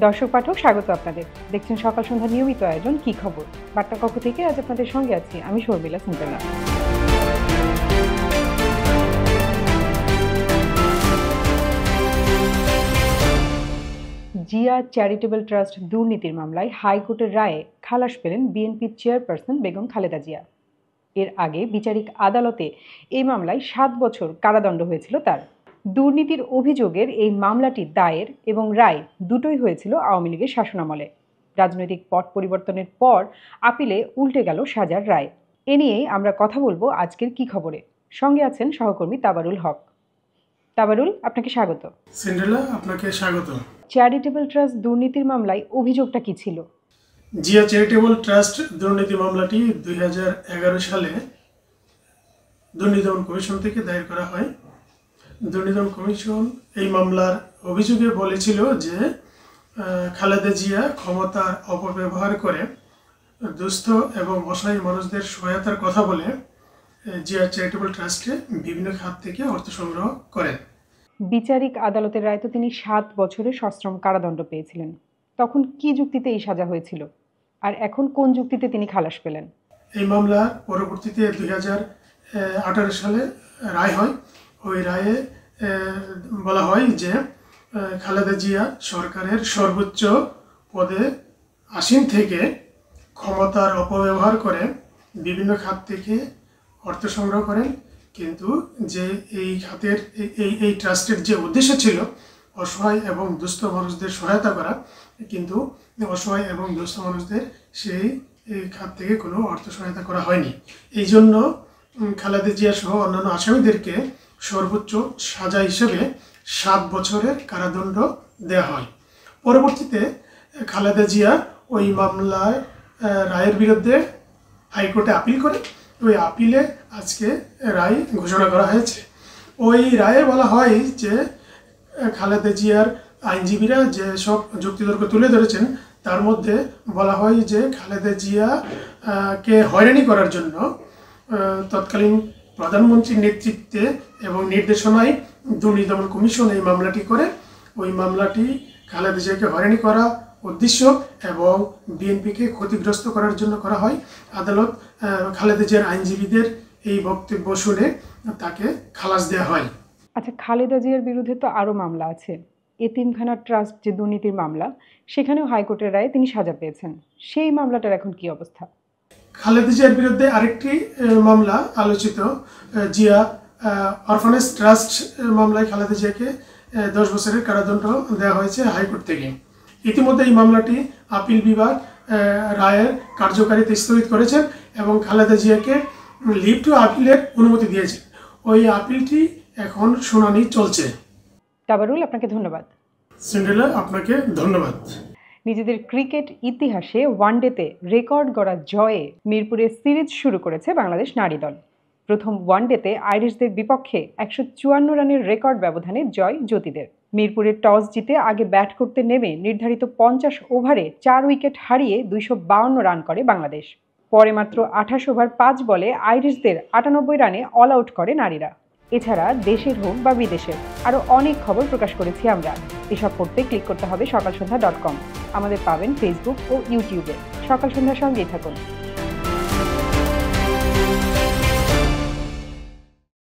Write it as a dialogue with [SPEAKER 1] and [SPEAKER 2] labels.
[SPEAKER 1] দর্শক পাঠক স্বাগত আপনাদের। দেখছেন সকাল সন্ধ্যা নিয়মিত আয়োজন কি খবর। বার্তা কক্ষ থেকে আজ আপনাদের সঙ্গে আছি আমি শর্মিলা সুলতানা। জিয়া চ্যারিটেবল ট্রাস্ট দুর্নীতির মামলায় হাইকোর্টের রায়ে খালাস পেলেন বিএনপি চেয়ারপারসন বেগম খালেদা জিয়া। এর আগে বিচারিক আদালতে এই মামলায় 7 বছর কারাদণ্ড হয়েছিল তার। দুর্নীতির অভিযোগের এই মামলাটি দায়ের এবং রায় দুটোই হয়েছিল আওয়ামী লীগের শাসনামলে। রাজনৈতিক পট পরিবর্তনের পর আপিলে উল্টে গেল সাজার রায়। এ নিয়েই আমরা কথা বলবো আজকের কি খবরে। সঙ্গে আছেন সহকর্মী তাবারুল হক। তাবারুল, আপনাকে স্বাগত।
[SPEAKER 2] সিন্ড্রেলা, আপনাকে স্বাগত।
[SPEAKER 1] চ্যারিটেবল ট্রাস্ট দুর্নীতির মামলায় অভিযোগটা কি ছিল?
[SPEAKER 2] জিয়া চ্যারিটেবল ট্রাস্ট দুর্নীতি মামলাটি 2011 সালে দুর্নীতি দমন কমিশন থেকে দায়ের করা হয়। দুর্নীতি দমন কমিশন এই মামলার অভিযোগে বলেছিল যে খালেদা জিয়া ক্ষমতার অপব্যবহার করে দুস্থ এবং অসহায় মানুষদের সহায়তার কথা বলে জিয়া চ্যারিটেবল ট্রাস্টে বিভিন্ন খাত থেকে অর্থ সংগ্রহ করেন।
[SPEAKER 1] বিচারিক আদালতের রায় তো তিনি 7 বছরের সশ্রম কারাদণ্ড পেয়েছিলেন। তখন কি যুক্তিতে এই সাজা হয়েছিল, আর এখন কোন যুক্তিতে তিনি খালাস পেলেন?
[SPEAKER 2] এই মামলা পরবর্তীতে 2018 সালে রায় হয়। ওই রায়ে বলা হয় যে খালেদা জিয়া সরকারের সর্বোচ্চ পদে আসীন থেকে ক্ষমতার অপব্যবহার করে বিভিন্ন খাত থেকে অর্থ সংগ্রহ করেন, কিন্তু যে এই খাতের এই ট্রাস্টের যে উদ্দেশ্য ছিল অসহায় এবং দুস্থ মানুষদের সহায়তা করা, কিন্তু অসহায় এবং দুস্থ মানুষদের সেই খাত থেকে কোনো অর্থ সহায়তা করা হয়নি। এই জন্য খালেদা জিয়া সহ অন্যান্য আসামিদেরকে সর্বোচ্চ সাজা হিসেবে 7 বছরের কারাদণ্ড দেওয়া হয়। পরবর্তীতে খালেদা জিয়া ওই মামলার রায়ের বিরুদ্ধে হাইকোর্টে আপিল করে। ওই আপিলে আজকে রায় ঘোষণা করা হয়েছে। ওই রায়ে বলা হয় যে খালেদা জিয়ার আইনজীবীরা যে সব যুক্তিতর্ক তুলে ধরেছেন তার মধ্যে বলা হয় যে খালেদা জিয়া কে হয়রানি করার জন্য তৎকালীন প্রধানমন্ত্রীর নেতৃত্বে এবং নির্দেশনায় দুর্নীতি দমন কমিশন এই মামলাটি করে। ওই মামলাটি খালেদা জিয়াকে হয়রানি করা উদ্দেশ্য এবং বিএনপিকে ক্ষতিগ্রস্ত করার জন্য করা হয়। আদালত খালেদা জিয়ার আইনজীবীদের এই বক্তব্য শুনে তাকে খালাস দেওয়া হয়।
[SPEAKER 1] আচ্ছা, খালেদা জিয়ার বিরুদ্ধে তো আরও মামলা আছে। এতিমখানা ট্রাস্ট যে দুর্নীতির মামলা, সেখানেও হাইকোর্টের রায়ে তিনি সাজা পেয়েছেন। সেই মামলাটার এখন কি অবস্থা?
[SPEAKER 2] খালেদা জিয়ার বিরুদ্ধে আরেকটি মামলা আলোচিত জিয়া অরফানেজ ট্রাস্ট মামলায় খালেদা জিয়াকে 10 বছরের কারাদণ্ড দেওয়া হয়েছে হাইকোর্ট থেকে। ইতিমধ্যে এই মামলাটি আপিল বিভাগ রায়ের কার্যকারিতা স্থগিত করেছেন এবং খালেদা জিয়াকে লিভ টু আপিলের অনুমতি দিয়েছে। ওই আপিলটি এখন শুনানি চলছে।
[SPEAKER 1] তাবারুল, আপনাকে ধন্যবাদ।
[SPEAKER 2] সিন্ড্রেলা, আপনাকে ধন্যবাদ।
[SPEAKER 1] নিজেদের ক্রিকেট ইতিহাসে ওয়ানডেতে রেকর্ড গড়া জয়ে মিরপুরে সিরিজ শুরু করেছে বাংলাদেশ নারী দল। প্রথম ওয়ানডেতে আইরিশদের বিপক্ষে 154 রানের রেকর্ড ব্যবধানে জয় জ্যোতিদের। মিরপুরে টস জিতে আগে ব্যাট করতে নেমে নির্ধারিত 50 ওভারে 4 উইকেট হারিয়ে 252 রান করে বাংলাদেশ। পরে মাত্র 28 ওভার 5 বলে আইরিশদের 98 রানে অল আউট করে নারীরা। এছাড়া দেশের হোক বা বিদেশের আরও অনেক খবর প্রকাশ করেছি আমরা। এসব পড়তে ক্লিক করতে হবে সকালসন্ধ্যা.com। আমাদের পাবেন ফেসবুক ও ইউটিউবে। সকাল সন্ধ্যার সঙ্গেই থাকুন।